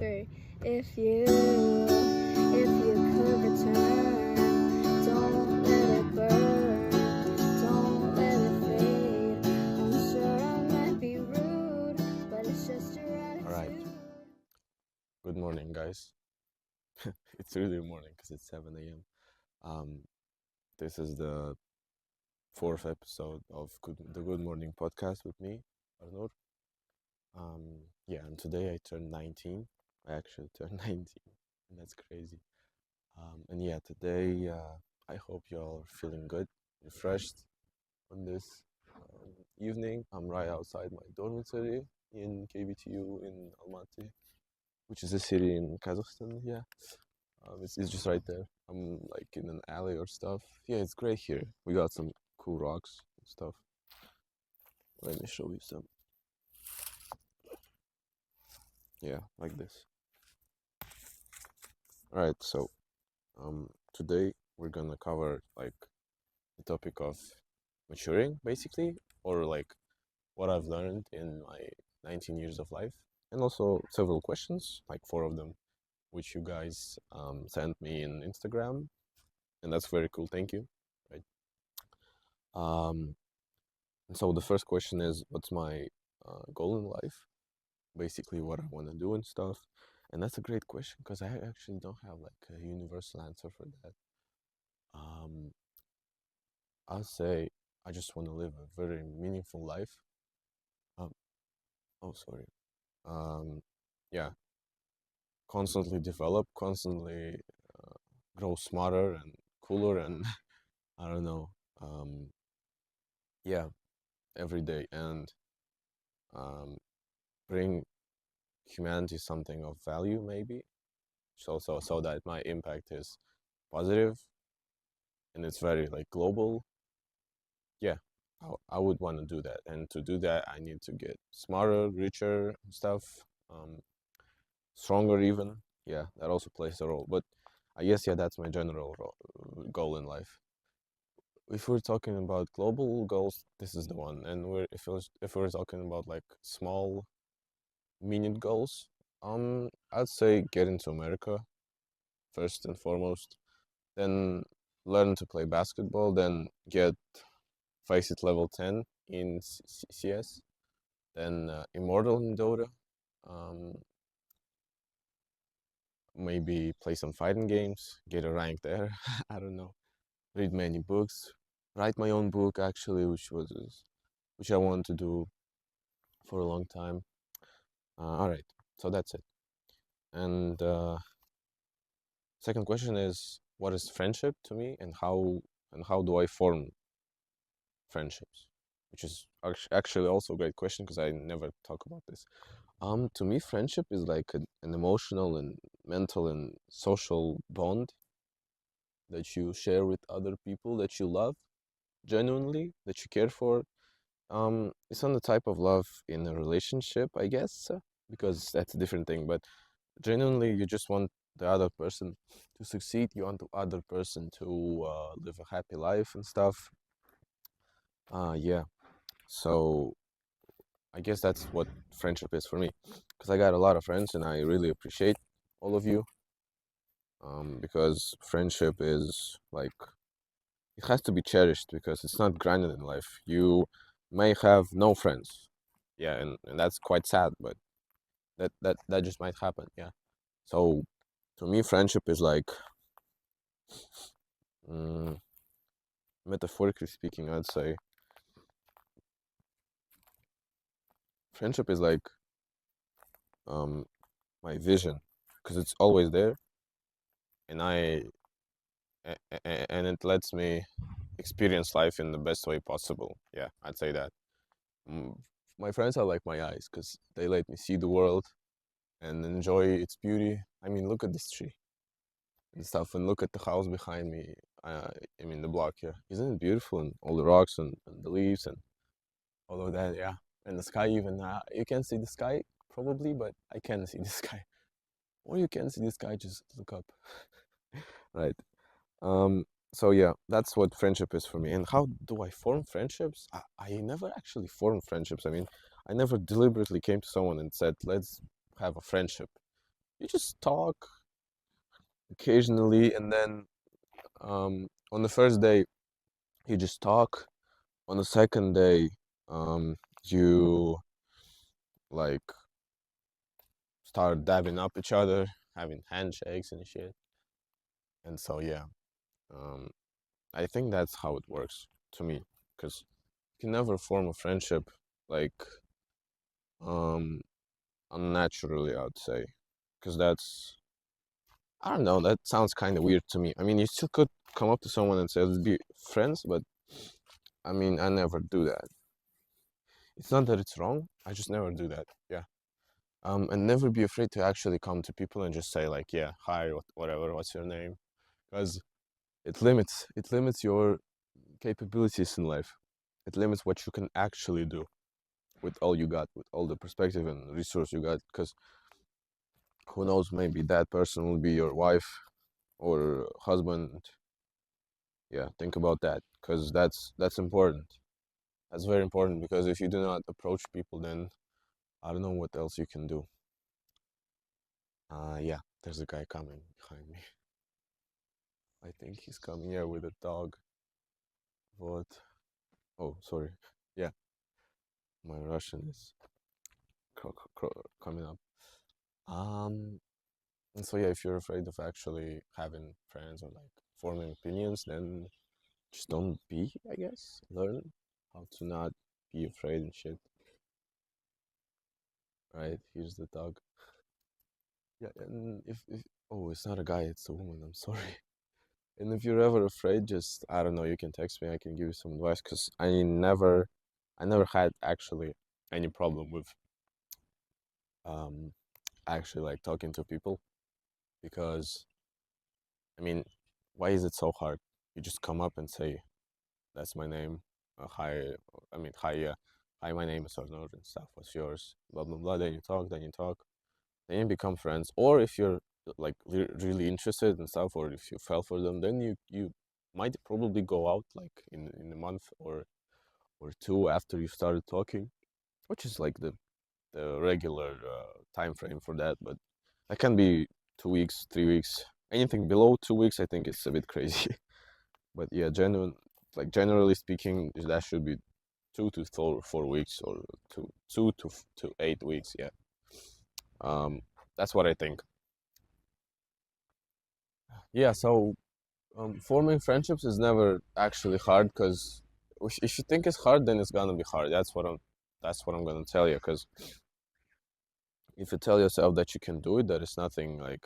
longer. If you could return, don't let it burn, don't let it fade. I'm sure I might be rude, but it's just your All right. attitude. Good morning, guys. It's really morning because it's 7 a.m. Um, this is the fourth episode of the Good Morning podcast with me, Arnur. And today I turned 19. I actually turned 19, and that's crazy. Today I hope y'all are feeling good, refreshed on this evening. I'm right outside my dormitory in KBTU in Almaty, which is a city in Kazakhstan. Yeah. It's just right there. I'm like in an alley or stuff. Yeah, it's great here. We got some cool rocks and stuff. Let me show you some. Yeah, like this. All right, so today we're gonna cover like the topic of maturing, basically, or like what I've learned in my 19 years of life, and also several questions, like four of them, which you guys sent me in Instagram, and that's very cool. Thank you. Right. Um, And so the first question is, what's my goal in life? Basically, what I want to do and stuff. And that's a great question because I actually don't have like a universal answer for that. Um, I'll say I just want to live a very meaningful life. Um, oh, sorry. Um, yeah, constantly develop, constantly grow smarter and cooler, and I don't know. Um, yeah, every day, and um, bring humanity something of value, maybe so that my impact is positive and it's very like global. Yeah, I would want to do that, and to do that I need to get smarter, richer stuff, um stronger even. Yeah, that also plays a role, but I guess, yeah, that's my general goal in life. If we're talking about global goals, this is the one. And if we're talking about like small minute goals, I'd say get into America first and foremost, then learn to play basketball, then get Faceit level 10 in CS, then Immortal in Dota, um, maybe play some fighting games, get a rank there. I don't know. Read many books, write my own book actually, which I want to do for a long time. All right, so that's it. And second question is, what is friendship to me, and how do I form friendships, which is actually also a great question because I never talk about this. To me, friendship is like an emotional and mental and social bond that you share with other people that you love genuinely, that you care for. It's not the type of love in a relationship, I guess, because that's a different thing. But genuinely, you just want the other person to succeed. You want the other person to live a happy life and stuff. Yeah. So I guess that's what friendship is for me, because I got a lot of friends and I really appreciate all of you. Because friendship is like, it has to be cherished because it's not granted in life. You may have no friends, yeah, and that's quite sad, but that just might happen, yeah. So to me, friendship is like, mm, metaphorically speaking, I'd say friendship is like um my vision, because it's always there, and and it lets me experience life in the best way possible. Yeah, I'd say that. Mm, my friends are like my eyes because they let me see the world and enjoy its beauty. I mean, look at this tree and stuff, and look at the house behind me. I mean, the block here. Isn't it beautiful? And all the rocks and the leaves and all of that. Yeah, and the sky even. You can see the sky probably, but I can't see the sky. Or you can see the sky. Just look up. Right. Um, so yeah, that's what friendship is for me. And how do I form friendships? I never actually formed friendships. I mean, I never deliberately came to someone and said, "Let's have a friendship." you just talk occasionally, and then on the first day you just talk. On the second day, you like start dabbing up each other, having handshakes and shit. And so yeah, um, I think that's how it works to me, because you can never form a friendship like um unnaturally, I would say, because that's I don't know, that sounds kind of weird to me. I mean, you still could come up to someone and say let's be friends, but I mean, I never do that. It's not that it's wrong, I just never do that. Yeah. And never be afraid to actually come to people and just say like, yeah, hi, whatever, what's your name? Because it limits your capabilities in life. It limits what you can actually do with all you got, with all the perspective and resource you got. Because who knows, maybe that person will be your wife or husband. Yeah, think about that, because that's important. That's very important, because if you do not approach people, then I don't know what else you can do. Yeah, there's a guy coming behind me. I think he's coming here with a dog. What? Oh, sorry. Yeah, my Russian is coming up. Um, and so yeah, if you're afraid of actually having friends or like forming opinions, then just don't be, I guess. Learn how to not be afraid and shit. Right? Here's the dog. Yeah, and if oh, it's not a guy, it's a woman. I'm sorry. And if you're ever afraid, just I don't know, you can text me. I can give you some advice, because I never had actually any problem with um actually like talking to people, because I mean, why is it so hard? You just come up and say, "That's my name. Hi." I mean, hi. Yeah, hi. My name is Arnold and stuff. What's yours? Blah blah blah. Then you talk. Then you talk. Then you become friends. Or if you're like really interested in stuff, or if you fell for them, then you might probably go out like in a month or two after you started talking, which is like the regular time frame for that. But that can be 2 weeks, 3 weeks. Anything below 2 weeks, I think it's a bit crazy. But yeah, like generally speaking, that should be 2 to 4 weeks, or two to 8 weeks. Yeah, um, that's what I think. Yeah, so forming friendships is never actually hard, because if you think it's hard, then it's gonna be hard. That's what I'm gonna tell you. Because if you tell yourself that you can do it, that it's nothing like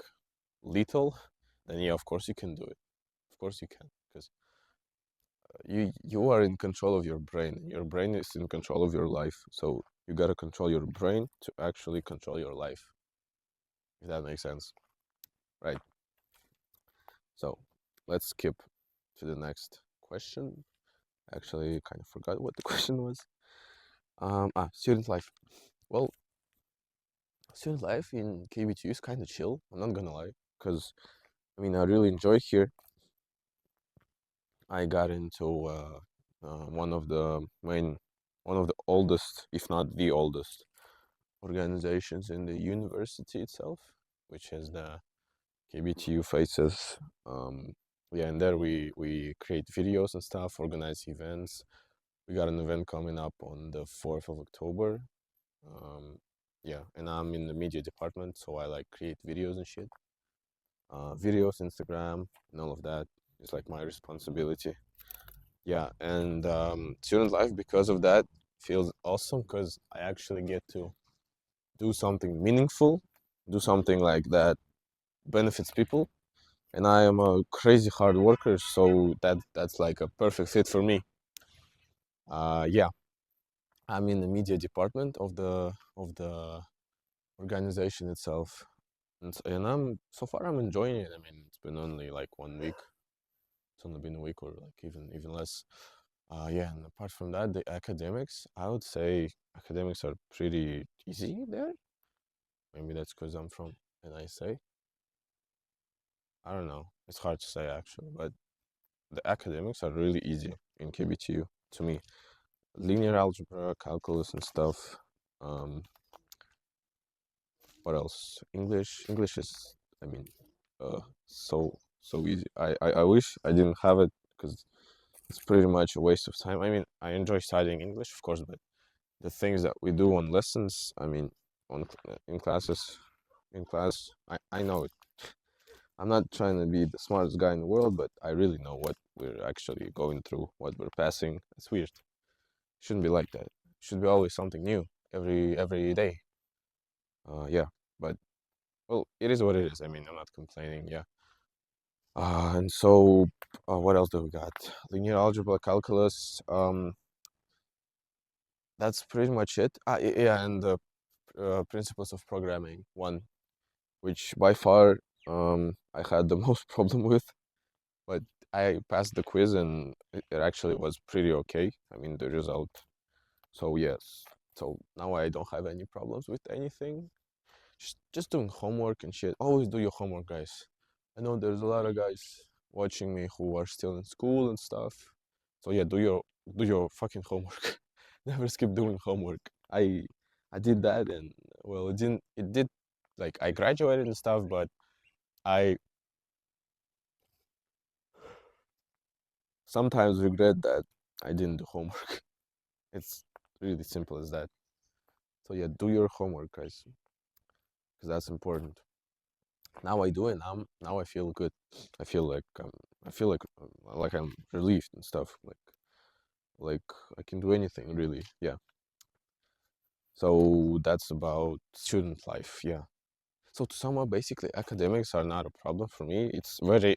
lethal, then yeah, of course you can do it. Of course you can, because you are in control of your brain. Your brain is in control of your life. So you gotta control your brain to actually control your life. If that makes sense, right? So let's skip to the next question. Actually, kind of forgot what the question was. Student life. Well, student life in KBTU is kind of chill. I'm not gonna lie, because I mean I really enjoy here. I got into one of the oldest, if not the oldest, organizations in the university itself, which is the KBTU Faces. Um, yeah, and there we create videos and stuff, organize events. We got an event coming up on the 4th of October. Um, yeah, and I'm in the media department, so I like create videos and shit. Videos, Instagram, and all of that is like my responsibility. Yeah, and student life because of that feels awesome, because I actually get to do something meaningful, do something like that benefits people, and I am a crazy hard worker, so that's like a perfect fit for me. Yeah, I'm in the media department of the organization itself, and I'm enjoying it. I mean, it's been only like 1 week. It's only been a week, or like even less. Yeah, and apart from that, the academics, I would say academics are pretty easy there. Maybe that's because I'm from NISA. I don't know. It's hard to say actually, but the academics are really easy in KBTU to me. Linear algebra, calculus, and stuff. Um, What else? English is, I mean, so easy. I wish I didn't have it because it's pretty much a waste of time. I mean, I enjoy studying English, of course, but the things that we do on lessons, I mean, in classes, I know it. I'm not trying to be the smartest guy in the world, but I really know what we're actually going through, what we're passing. It's weird. Shouldn't be like that. Should be always something new every day. Yeah, but well, it is what it is. I mean, I'm not complaining. Yeah. And so, what else do we got? Linear algebra, calculus. That's pretty much it. Yeah, and the principles of programming one, which by far I had the most problem with, but I passed the quiz and it actually was pretty okay. I mean, the result. So yes. So now I don't have any problems with anything. Just doing homework and shit. Always do your homework, guys. I know there's a lot of guys watching me who are still in school and stuff. So yeah, do your fucking homework. Never skip doing homework. I did that and well, it did like I graduated and stuff, but I sometimes regret that I didn't do homework. It's really simple as that. So yeah, do your homework, guys, because that's important. Now I do it. Now I feel good. I feel like I'm relieved and stuff. Like I can do anything really. Yeah. So that's about student life. Yeah. So to sum up, basically, academics are not a problem for me. It's very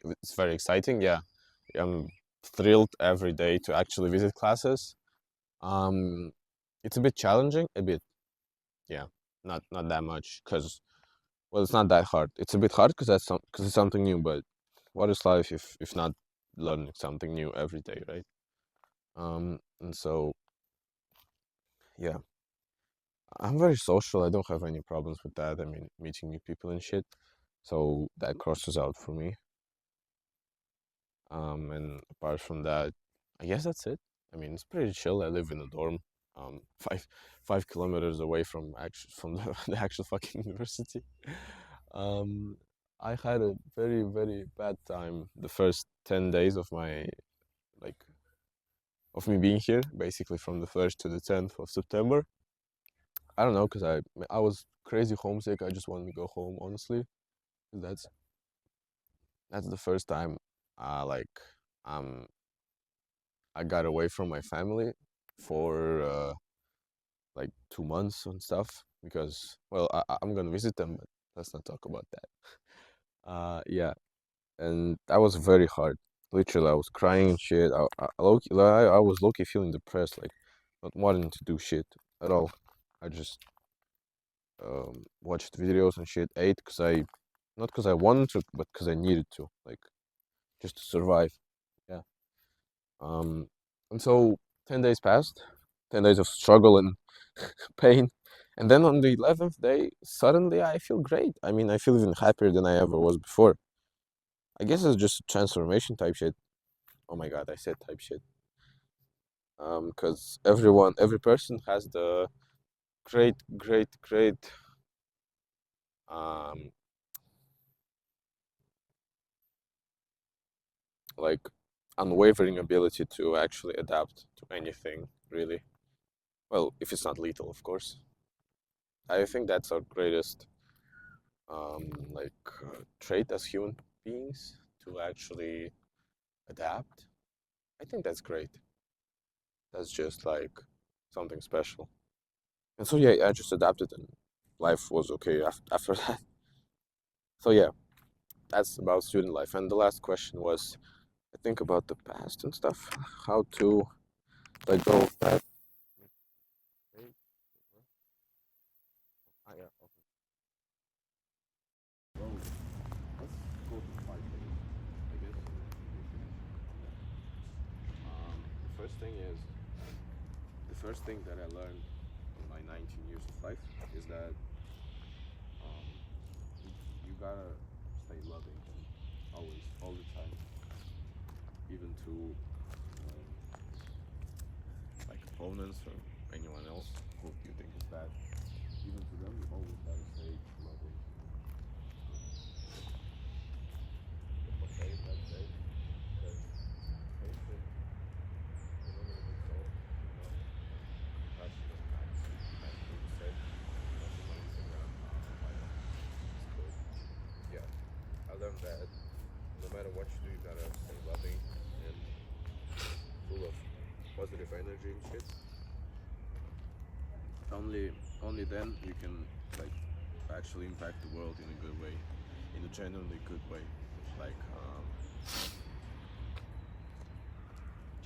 exciting. Yeah. I'm thrilled every day to actually visit classes. Um, it's a bit challenging, a bit. Yeah. Not that much, cause well, it's not that hard. It's a bit hard because it's something new. But what is life if not learning something new every day, right? And so yeah, I'm very social. I don't have any problems with that. I mean, meeting new people and shit. So that crosses out for me. And apart from that, I guess that's it. I mean, it's pretty chill. I live in a dorm, five kilometers away from the actual fucking university. Um, I had a very very bad time the first 10 days of my like of me being here, basically from the 1st to the 10th of September. I don't know, cause I was crazy homesick. I just wanted to go home, honestly. 'Cause that's the first time, like um I got away from my family for like 2 months and stuff because well I'm gonna visit them, but let's not talk about that. Yeah, and that was very hard. Literally, I was crying and shit. I was low-key feeling depressed, like not wanting to do shit at all. I just watched videos and shit, ate because not because I wanted to, but because I needed to, like just to survive. Yeah. Um, and so 10 days passed, 10 days of struggle and pain, and then on the 11th day, suddenly I feel great. I mean, I feel even happier than I ever was before. I guess it's just a transformation type shit. Oh my god, I said type shit. Because every person has the great, um, like unwavering ability to actually adapt to anything, really. Well, if it's not lethal, of course. I think that's our greatest trait as human beings to actually adapt. I think that's great. That's just like something special. And so yeah, I just adapted and life was okay after that. So yeah, that's about student life. And the last question was, I think about the past and stuff, how to let go of that. Yeah, okay. Well, let's go to 5 things, I guess. The first thing is the first thing that I learned in my 19 years of life is that um, you gotta stay loving always, all the time, even to like opponents or anyone else who you think is bad. Even to them, you always gotta stay loving. and bad. No matter what you do, you gotta stay loving and full of positive energy and shit. Only then you can like actually impact the world in a good way, in a genuinely good way, like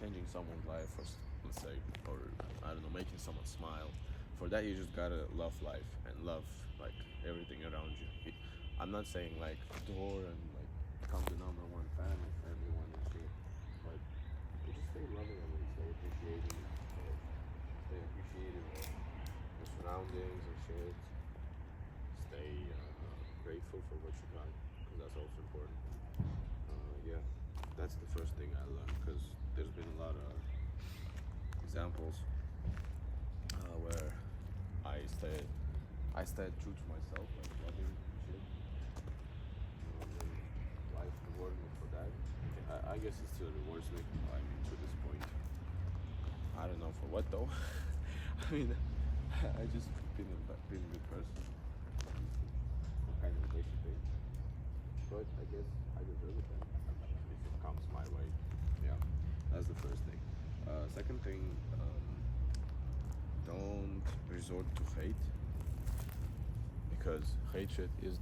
changing someone's life, or let's say, or I don't know, making someone smile. For that, you just gotta love life and love like everything around you. I'm not saying like adore and like become the number one fan of everyone and shit, but you just stay loving them and stay appreciating, stay appreciative of your surroundings and shit. Stay grateful for what you got, because that's also important. Yeah, that's the first thing I learned, because there's been a lot of examples where I stayed true to myself, like loving shit. And life rewarded me for that. I guess it still rewards me. I mean, to this point. I don't know for what though. I mean, I just been a good person. Kind of a basic thing. But I guess I deserve it then. If it comes my way. Yeah, that's the first thing. Second thing, don't resort to hate, because hatred is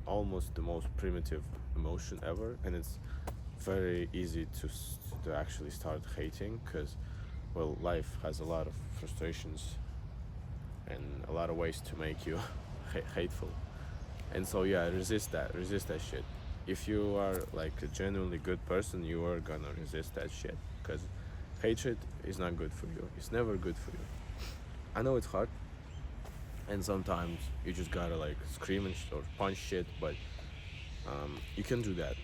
almost the most primitive emotion ever, and it's very easy to actually start hating, because well, life has a lot of frustrations and a lot of ways to make you hateful. And so yeah, resist that shit. If you are like a genuinely good person, you are gonna resist that shit, because hatred is not good for you. It's never good for you. I know it's hard, and sometimes you just gotta like scream and or punch shit, but you can do that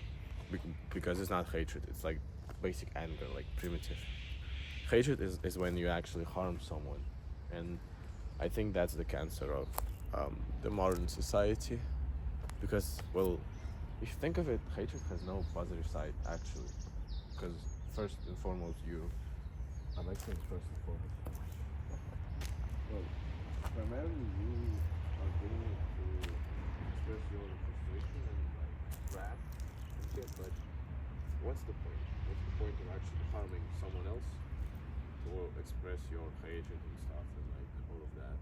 because it's not hatred. It's like basic anger, like primitive. Hatred is when you actually harm someone, and I think that's the cancer of the modern society. Because, well, if you think of it, hatred has no positive side actually. Because first and foremost, I like things first and foremost. Well, primarily you are doing it to express your frustration and like wrath and shit. But what's the point? What's the point of actually harming someone else to express your hatred and stuff and like all of that?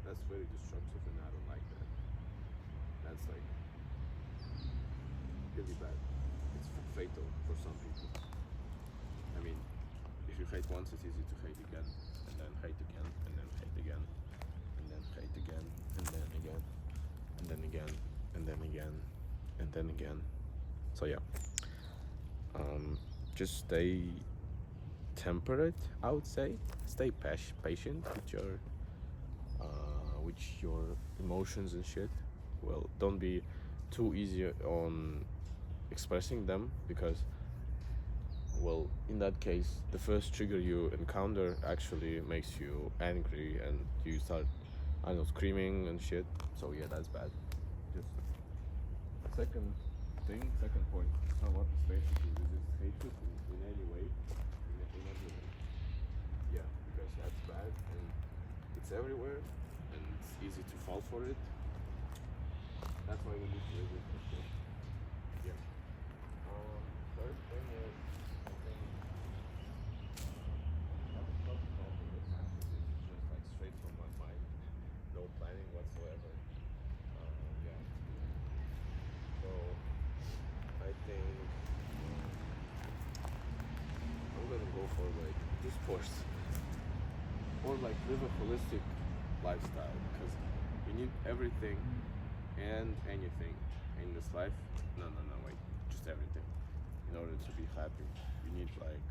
That's very destructive, and I don't like that. That's like really bad. It's fatal for some people. I mean, if you hate once, it's easy to hate again, and then hate again, and then hate again, and then hate again, and then again, and then again, and then again, and then again. So yeah, just stay temperate, I would say. Stay patient with your emotions and shit. Well, don't be too easy on expressing them, because well, in that case, the first trigger you encounter actually makes you angry, and you start, I don't know, screaming and shit. So yeah, that's bad. Just second point, somewhat is basically resist hatred in any way, in every way. Yeah, because that's bad, and it's everywhere, and it's easy to fall for it. That's why we need to resist it. Yeah. Third thing is, I think, haven't thought about this actually. This is just like straight from my mind, no planning whatsoever. Yeah. So I think I'm gonna go for like do sports, or like live a holistic lifestyle, because you need everything and anything in this life. No, wait, just everything. In order to be happy, you need like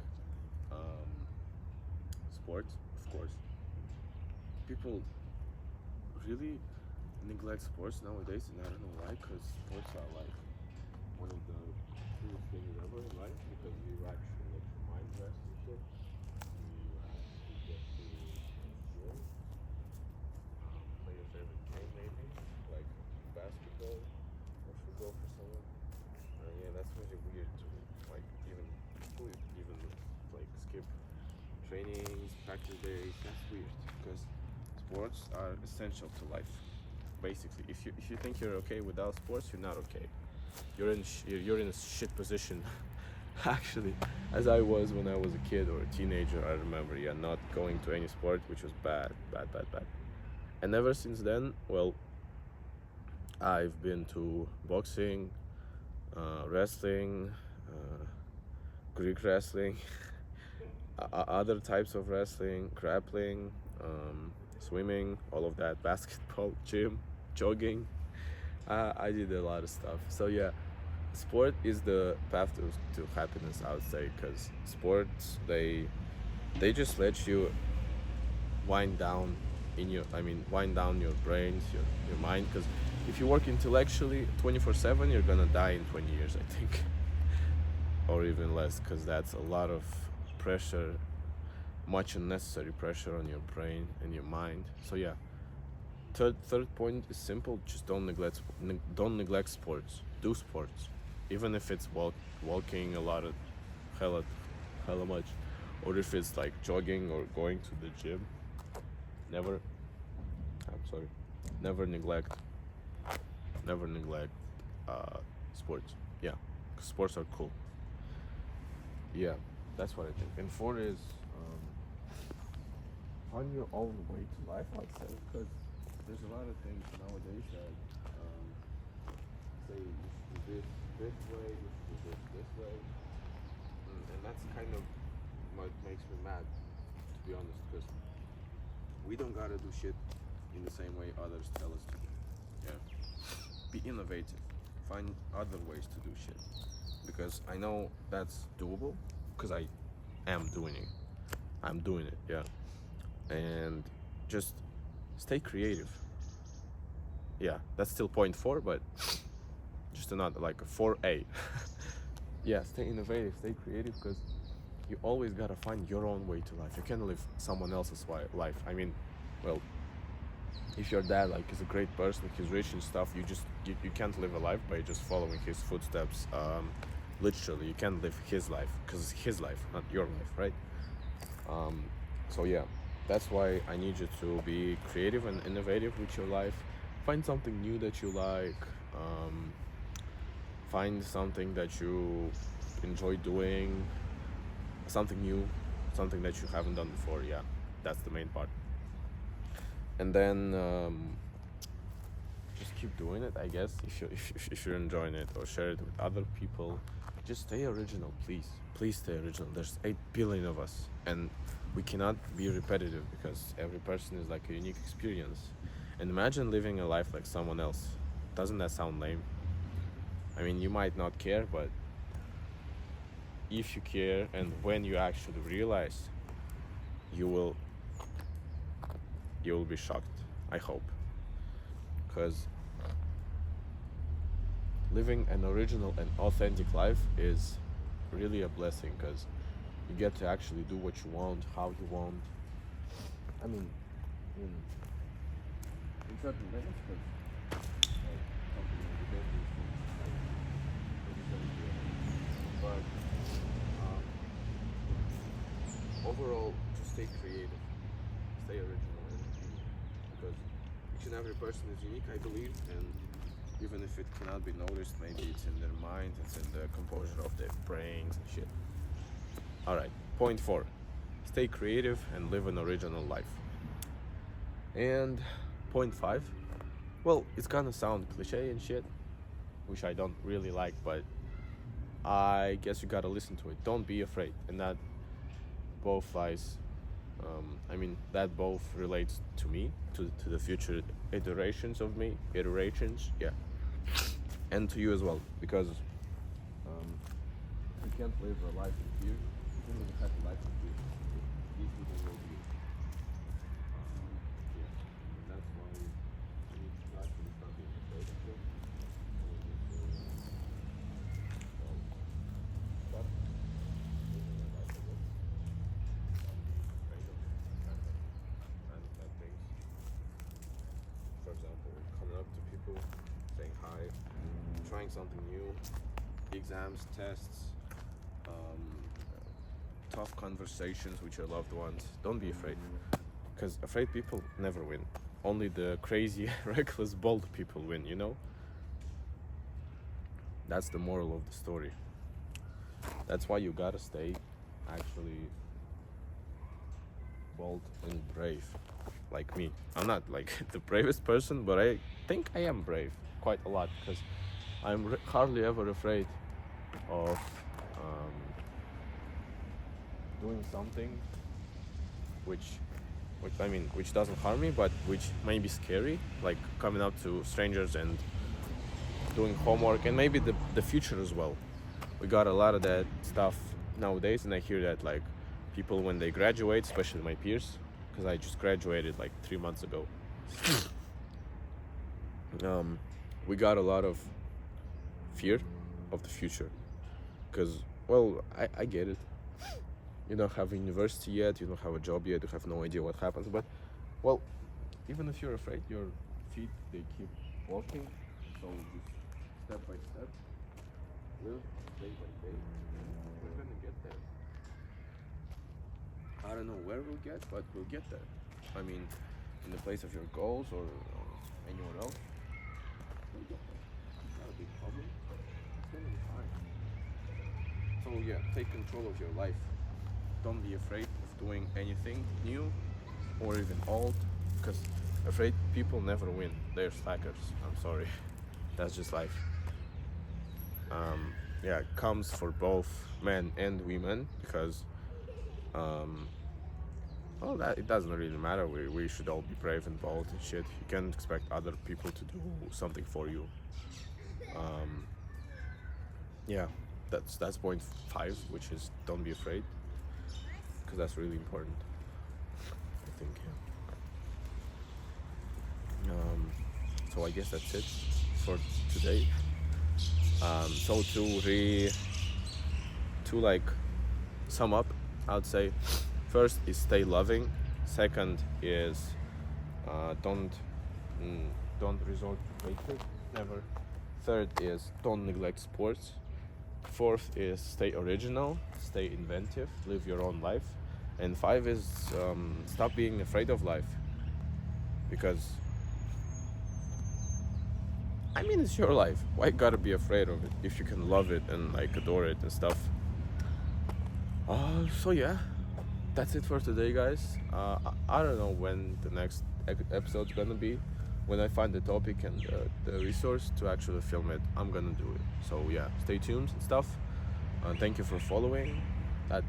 sports, of course. People really neglect sports nowadays, and I don't know why, because sports are like one of the coolest things ever in life, because you actually let your mind rest and shit. You actually get to enjoy, play your favorite game maybe, like basketball or football for someone. Yeah, that's really weird to like even like skip trainings, practice days. That's weird, because sports are essential to life. Basically, if you think you're okay without sports, you're not okay. you're in a shit position. Actually, as I was when I was a kid or a teenager, I remember, yeah, not going to any sport, which was bad, bad, bad, bad. And ever since then, well, I've been to boxing, wrestling, Greek wrestling, other types of wrestling, grappling, swimming, all of that, basketball, gym, jogging. I did a lot of stuff. So yeah, sport is the path to happiness, I would say, because sports they just let you wind down wind down your brains, your mind. Because if you work intellectually 24/7, you're gonna die in 20 years, I think, or even less, because that's a lot of pressure, much unnecessary pressure on your brain and your mind. So yeah, third point is simple. Just don't neglect sports. Do sports, even if it's walking a lot of hella much, or if it's like jogging or going to the gym. Never, I'm sorry, never neglect never neglect sports. Yeah, 'cause sports are cool. Yeah, that's what I think. And four is find your own way to life, I'd say, because there's a lot of things nowadays that say you should do this way, you should do this way, and that's kind of what makes me mad, to be honest, because we don't gotta do shit in the same way others tell us to do. Yeah, be innovative, find other ways to do shit, because I know that's doable, because I am doing it. I'm doing it, yeah, and just stay creative. Yeah, that's still point four, but just another like a 4A. Yeah, stay innovative, stay creative, because you always gotta find your own way to life. You can't live someone else's life. I mean, well, if your dad like is a great person, he's rich and stuff, you can't live a life by just following his footsteps. Literally, you can't live his life because it's his life, not your life, right? So yeah, that's why I need you to be creative and innovative with your life. Find something new that you like. Find something that you enjoy doing. Something new, something that you haven't done before. Yeah, that's the main part. And then just keep doing it, I guess. If you're enjoying it, or share it with other people. Just stay original, please stay original. There's 8 billion of us, and we cannot be repetitive, because every person is like a unique experience. And imagine living a life like someone else. Doesn't that sound lame? I mean, you might not care, but if you care, and when you actually realize, you will be shocked, I hope. Because living an original and authentic life is really a blessing, because you get to actually do what you want, how you want. I mean, in certain limits, because something like the best is but overall, just stay creative, stay original, because each and every person is unique, I believe, and even if it cannot be noticed, maybe it's in their mind, it's in the composure of their brains and shit. All right, point four: stay creative and live an original life. And point five, well, it's gonna sound cliche and shit, which I don't really like, but I guess you gotta listen to it. Don't be afraid, and that both lies. That both relates to me, to the future iterations, yeah, and to you as well, because you can't live a life in fear. You can live a happy life in fear. These people will be. Yeah, and that's why we need to actually start being afraid of it. And we need to start living a life, I guess. Afraid of bad things. For example, coming up to people, saying hi, trying something new, exams, tests, tough conversations with your loved ones. Don't be afraid, because afraid people never win. Only the crazy, reckless, bold people win, you know? That's the moral of the story. That's why you gotta stay actually bold and brave, like me. I'm not like the bravest person, but I think I am brave quite a lot because I'm hardly ever afraid of doing something which which doesn't harm me, but which may be scary, like coming up to strangers and doing homework, and maybe the future as well. We got a lot of that stuff nowadays, and I hear that like people when they graduate, especially my peers, because I just graduated like 3 months ago. We got a lot of fear of the future, because well, I get it. You don't have a university yet, you don't have a job yet, you have no idea what happens, but well, even if you're afraid, your feet they keep walking, so just step by step, live day by day, we're gonna get there. I don't know where we'll get, but we'll get there. I mean, in the place of your goals or anywhere else, we'll get there. It's not a big problem. It's gonna be fine. So yeah, take control of your life. Don't be afraid of doing anything new or even old, because afraid people never win. They're slackers. I'm sorry. That's just life. Yeah, it comes for both men and women because well, that it doesn't really matter. We should all be brave and bold and shit. You can't expect other people to do something for you. Yeah, that's point 5, which is don't be afraid, because that's really important, I think. Yeah. So I guess that's it for today. So to like sum up, I'd say first is stay loving. Second is don't resort to hatred, never. Third is don't neglect sports. Fourth is stay original, stay inventive, live your own life. And 5 is stop being afraid of life, because I mean it's your life. Why gotta be afraid of it if you can love it and like adore it and stuff? So yeah, that's it for today, guys. I don't know when the next episode's gonna be. When I find the topic and the resource to actually film it, I'm gonna do it. So yeah, stay tuned and stuff. Thank you for following. That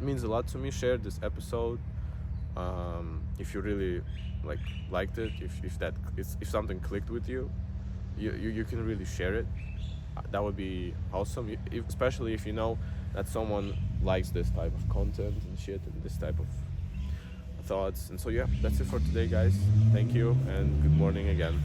means a lot to me. Share this episode if you really liked it. If something clicked with you, you can really share it. That would be awesome. Especially if you know that someone likes this type of content and shit and this type of thoughts. And so yeah, that's it for today, guys. Thank you and good morning again.